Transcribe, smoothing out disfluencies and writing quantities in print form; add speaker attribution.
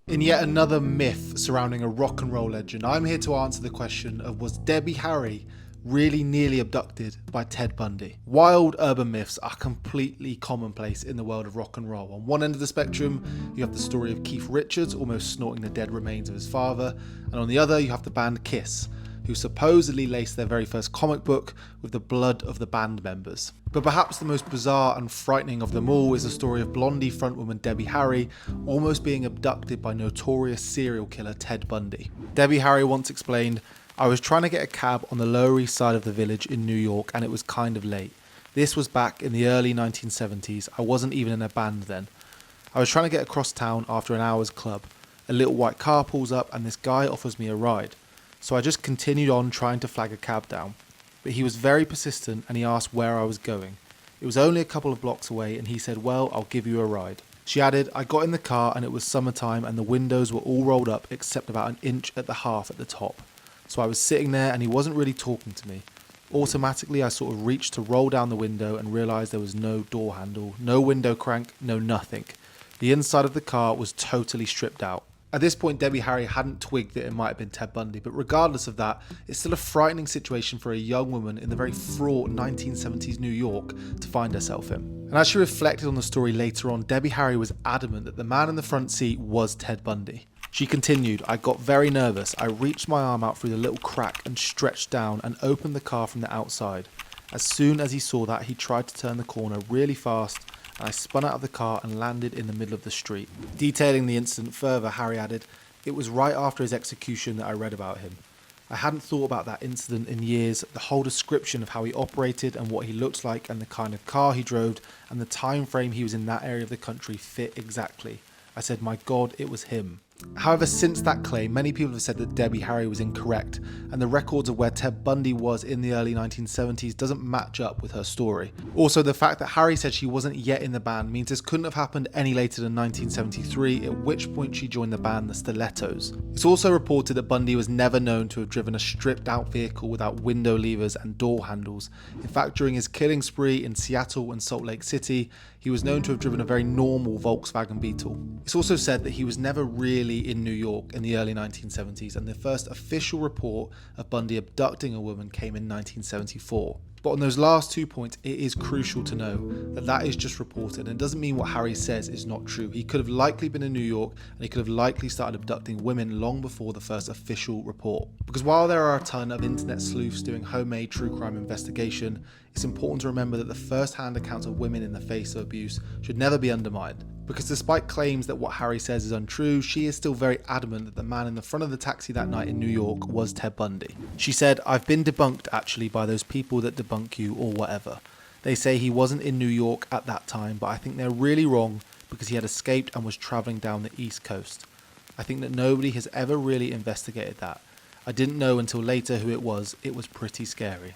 Speaker 1: In yet another myth surrounding a rock and roll legend, I'm here to answer the question of, was Debbie Harry really nearly abducted by Ted Bundy? Wild urban myths are completely commonplace in the world of rock and roll. On one end of the spectrum, you have the story of Keith Richards almost snorting the dead remains of his father, and on the other you have the band Kiss, who supposedly laced their very first comic book with the blood of the band members. But perhaps the most bizarre and frightening of them all is the story of Blondie frontwoman Debbie Harry almost being abducted by notorious serial killer Ted Bundy. Debbie Harry once explained, "I was trying to get a cab on the Lower East Side of the Village in New York and it was kind of late. This was back in the early 1970s, I wasn't even in a band then. I was trying to get across town after an hour's club. A little white car pulls up and this guy offers me a ride. So I just continued on trying to flag a cab down. But he was very persistent and he asked where I was going. It was only a couple of blocks away and he said, 'Well, I'll give you a ride.' She added, 'I got in the car and it was summertime and the windows were all rolled up except about an inch at the half at the top. So I was sitting there and he wasn't really talking to me. Automatically I sort of reached to roll down the window and realised there was no door handle, no window crank, no nothing. The inside of the car was totally stripped out.' At this point, Debbie Harry hadn't twigged that it might have been Ted Bundy, but regardless of that, it's still a frightening situation for a young woman in the very fraught 1970s New York to find herself in. And as she reflected on the story later on, Debbie Harry was adamant that the man in the front seat was Ted Bundy. She continued, "I got very nervous. I reached my arm out through the little crack and stretched down and opened the car from the outside. As soon as he saw that, he tried to turn the corner really fast, and I spun out of the car and landed in the middle of the street." Detailing the incident further, Harry added, "It was right after his execution that I read about him. I hadn't thought about that incident in years. The whole description of how he operated and what he looked like and the kind of car he drove and the time frame he was in that area of the country fit exactly. I said, my God, it was him." However, since that claim, many people have said that Debbie Harry was incorrect, and the records of where Ted Bundy was in the early 1970s doesn't match up with her story. Also, the fact that Harry said she wasn't yet in the band means this couldn't have happened any later than 1973, at which point she joined the band The Stilettos. It's also reported that Bundy was never known to have driven a stripped out vehicle without window levers and door handles. In fact, during his killing spree in Seattle and Salt Lake City, he was known to have driven a very normal Volkswagen Beetle. It's also said that he was never really in New York in the early 1970s, and the first official report of Bundy abducting a woman came in 1974. But on those last 2 points, it is crucial to know that that is just reported, and it doesn't mean what Harry says is not true. He could have likely been in New York, and he could have likely started abducting women long before the first official report. Because while there are a ton of internet sleuths doing homemade true crime investigation, it's important to remember that the first-hand accounts of women in the face of abuse should never be undermined. Because despite claims that what Harry says is untrue, she is still very adamant that the man in the front of the taxi that night in New York was Ted Bundy. She said, "I've been debunked actually by those people that debunk you or whatever. They say he wasn't in New York at that time, but I think they're really wrong because he had escaped and was traveling down the East Coast. I think that nobody has ever really investigated that. I didn't know until later who it was. It was pretty scary."